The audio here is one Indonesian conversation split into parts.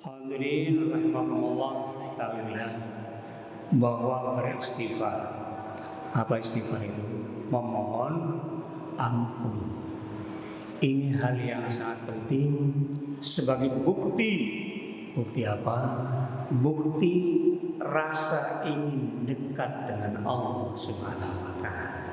Hadirin rahimakumullah, ketahuilah bahwa beristighfar, apa istighfar itu? Memohon ampun. Ini hal yang sangat penting sebagai bukti. Bukti apa? Bukti rasa ingin dekat dengan Allah Subhanahu wa ta'ala.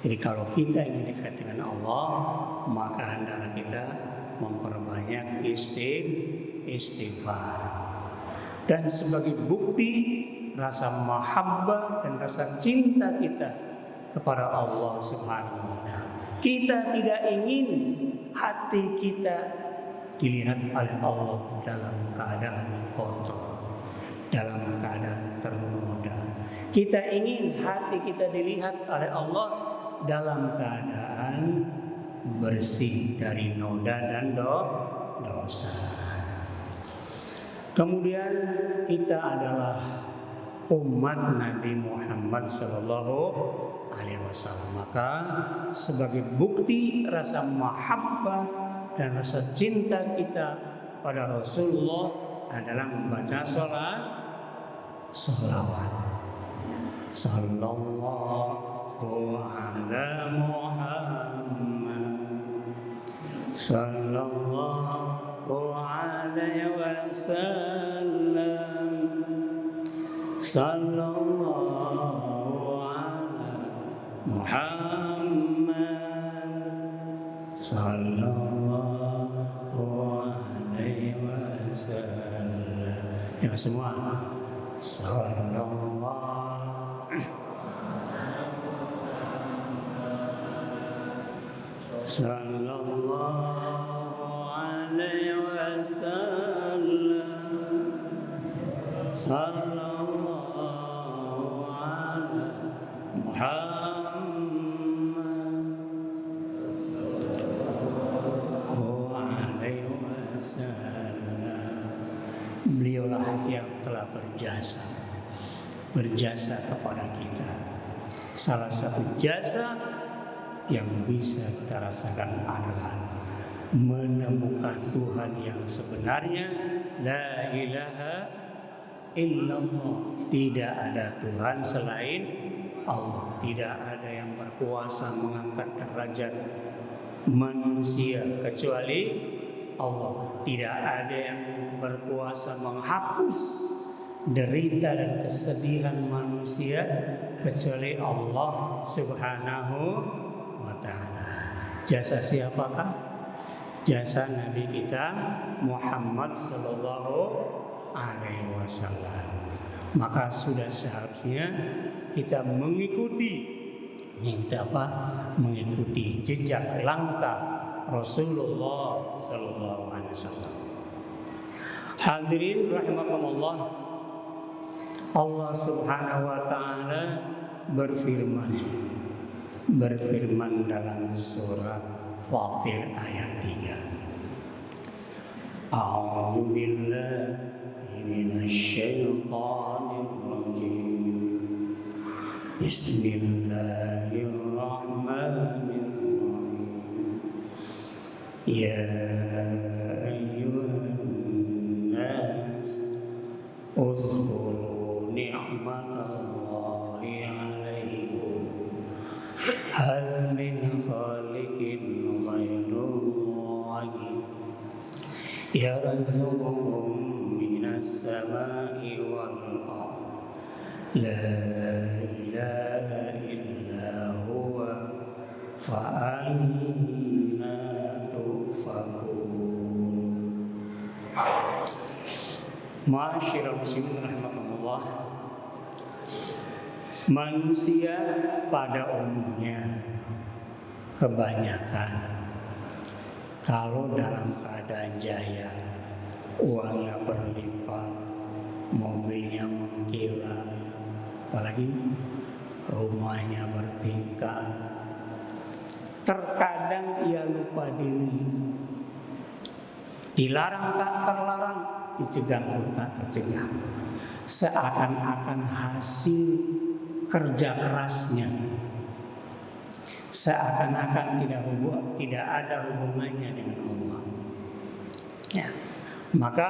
Jadi kalau kita ingin dekat dengan Allah, maka hendaklah kita memperbanyak istighfar. Dan sebagai bukti rasa mahabbah dan rasa cinta kita kepada Allah Subhanahu wa ta'ala. Kita tidak ingin hati kita dilihat oleh Allah dalam keadaan kotor, dalam keadaan ternoda. Kita ingin hati kita dilihat oleh Allah dalam keadaan bersih dari noda dan dosa. Kemudian kita adalah umat Nabi Muhammad sallallahu alaihi wasallam. Maka sebagai bukti rasa mahabbah dan rasa cinta kita pada Rasulullah adalah membaca salawat. Sallallahu ala Muhammad sallallahu alaihi wasallam sallallahu ala Muhammad sallallahu alaihi wasallam. Yang semua sallallahu alaihi wasallam sallallahu ala Muhammad alaihi wasallam. Beliaulah yang telah berjasa kepada kita. Salah satu jasa yang bisa kita rasakan adalah menemukan Tuhan yang sebenarnya. La ilaha illallah, tidak ada Tuhan selain Allah. Tidak ada yang berkuasa mengangkat derajat manusia kecuali Allah. Tidak ada yang berkuasa menghapus derita dan kesedihan manusia kecuali Allah Subhanahu wa ta'ala. Jasa siapakah? Jasa Nabi kita Muhammad sallallahu alaihi wasallam. Maka sudah seharusnya kita mengikuti jejak langkah Rasulullah sallallahu alaihi wasallam. Hadirin rahimakumullah, Allah Subhanahu wa ta'ala berfirman dalam surat Fatir ayat 3. A'udzu billahi minasyaitonir rajim. Bismillahirrahmanirrahim. Ya ayyuhan nas uzkuru ni'matallahi 'alaikum. Hal min khaliqin ghairullahi yarzuqukum minas sama'i wal ardh. La ilaha illa huwa fa anna tufakun. Ma'asyiral muslimin rahimakumullah, manusia pada umumnya kebanyakan kalau dalam keadaan jaya, uangnya berlipat, mobilnya mengkilat, apalagi rumahnya bertingkat, terkadang ia lupa diri. Dilarang tak terlarang, dicegah pun tak tercegah. Seakan-akan hasil kerja kerasnya, seakan-akan tidak ada hubungannya dengan Allah. Ya, Maka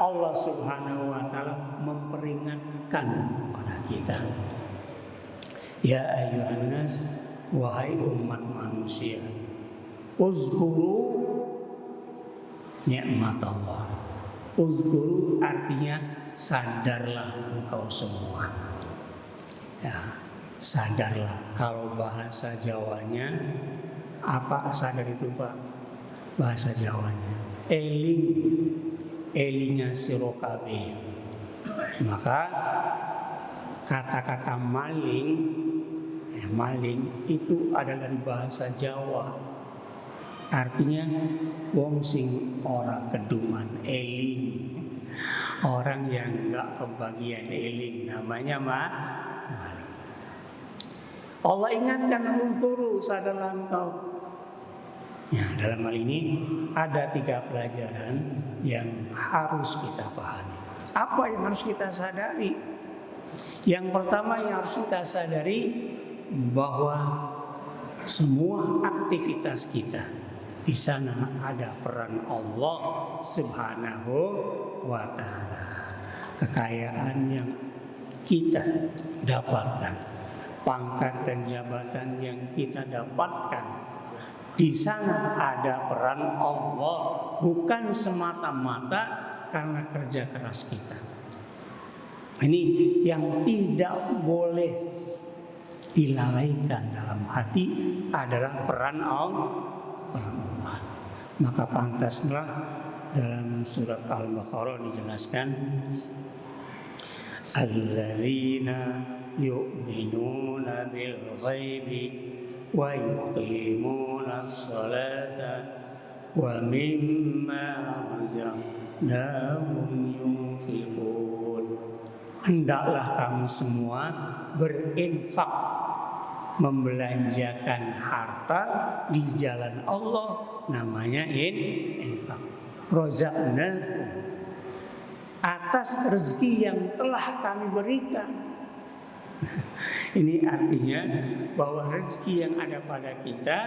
Allah Subhanahu wa taala memperingatkan kepada kita. Ya ayyuhan nas, wahai umat manusia, uzkuru nikmat Allah. Uzkuru artinya sadarlah engkau semua. Ya, sadarlah. Kalau bahasa Jawanya apa sadar itu Pak? Bahasa Jawanya eling, elingnya sirokabe. Maka kata-kata maling, maling itu adalah dari bahasa Jawa. Artinya wong sing ora keduman eling. Orang yang enggak kebagian eling namanya maling. Allah ingatkan uzkuru, sadarlah engkau. Ya, dalam hal ini ada 3 pelajaran yang harus kita pahami. Apa yang harus kita sadari? Yang pertama yang harus kita sadari bahwa semua aktivitas kita di sana ada peran Allah Subhanahu wa taala. Kekayaan yang kita dapatkan, pangkat dan jabatan yang kita dapatkan, di sana ada peran Allah, bukan semata-mata karena kerja keras kita. Ini yang tidak boleh dilalaikan dalam hati adalah peran Allah. Maka pantaslah dalam surat Al-Baqarah dijelaskan, alladzina yu'minuna bil ghaibi wa yuqimuna as-salata wa mimma razaqnahum yunfiqun. Hendaklah kamu semua berinfak, membelanjakan harta di jalan Allah, namanya infak. Razaqnahum, atas rezeki yang telah kami berikan. Ini artinya bahwa rezeki yang ada pada kita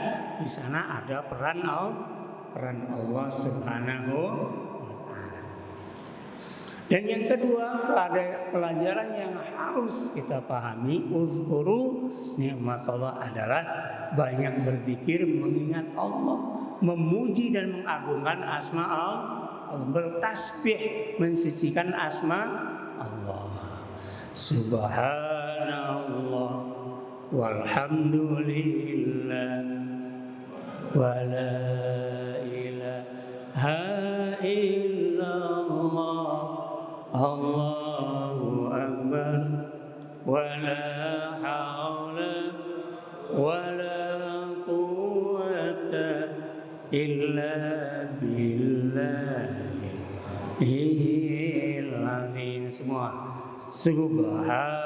di sana ada peran Allah Subhanahu wa taala. Dan yang kedua, pelajaran yang harus kita pahami, uzkuru nikmat Allah adalah banyak berzikir mengingat Allah, memuji dan mengagungkan asma Allah, bertasbih mensucikan asma Allah. Subhanallah walhamdulillah wa la ilaha illallah, Allahu akbar, wa la haula wa la quwwata illa billahil azim. Semua subhanallah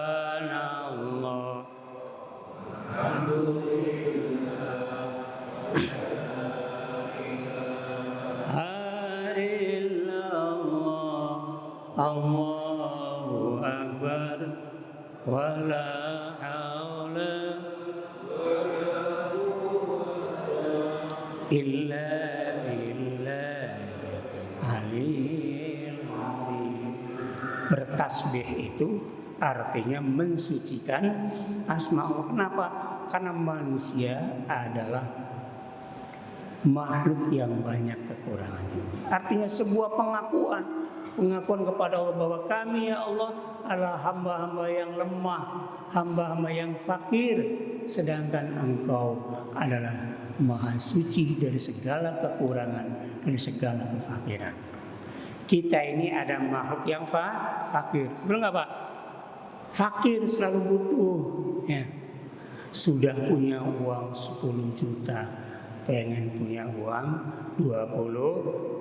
Allahu akbar wa la haula illa billahil aliyyil azim. Bertasbih itu artinya mensucikan asma Allah. Kenapa? Karena manusia adalah makhluk yang banyak kekurangannya. Artinya sebuah pengakuan kepada Allah bahwa kami ya Allah adalah hamba-hamba yang lemah, hamba-hamba yang fakir, sedangkan Engkau adalah maha suci dari segala kekurangan, dari segala kefakiran. Kita ini ada makhluk yang fakir, betul nggak Pak? Fakir selalu butuh, ya. Sudah punya uang 10 juta, pengen punya uang 20.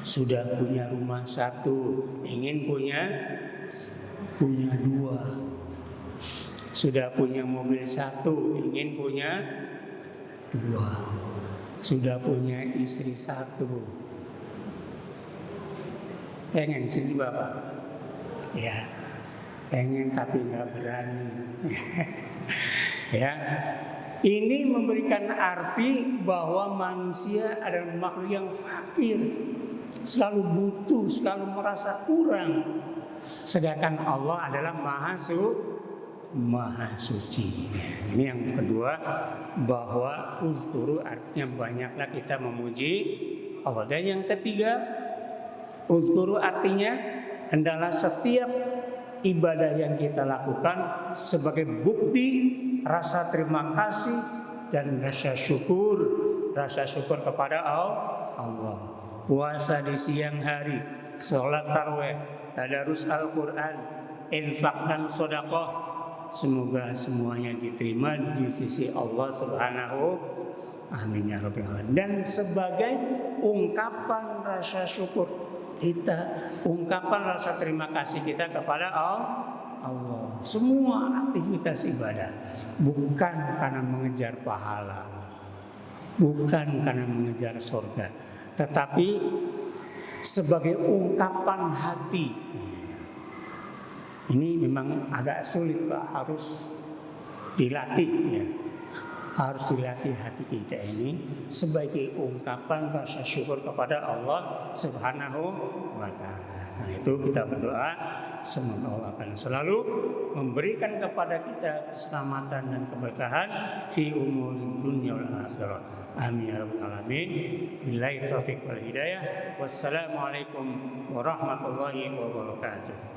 Sudah punya rumah 1, ingin punya 2. Sudah punya mobil 1, ingin punya 2. Sudah punya istri 1, pengen istri 2 Pak? Ya, pengen tapi nggak berani. Ya, ini memberikan arti bahwa manusia adalah makhluk yang fakir. selalu butuh, selalu merasa kurang. Sedangkan Allah adalah Maha Suci. Ini yang kedua, bahwa uzkuru artinya banyaklah kita memuji Allah. Dan yang ketiga, uzkuru artinya hendaklah setiap ibadah yang kita lakukan sebagai bukti rasa terima kasih dan rasa syukur kepada Allah. Puasa di siang hari, sholat tarawih, tadarus Al-Quran, infak dan sedekah, semoga semuanya diterima di sisi Allah Subhanahu. Amin ya rabbal alamin. Dan sebagai ungkapan rasa syukur kita, ungkapan rasa terima kasih kita kepada Allah. Semua aktivitas ibadah bukan karena mengejar pahala, bukan karena mengejar surga, tetapi sebagai ungkapan hati. Ini memang agak sulit, Pak, harus dilatih ya. Harus dilatih hati kita ini sebagai ungkapan rasa syukur kepada Allah Subhanahu wa ta'ala. Karena itu kita berdoa semoga Allah akan selalu memberikan kepada kita keselamatan dan keberkahan fi umuril dunya wal akhirah. Amin ya rabbal alamin. Billahi taufiq wal hidayah. Wassalamualaikum warahmatullahi wabarakatuh.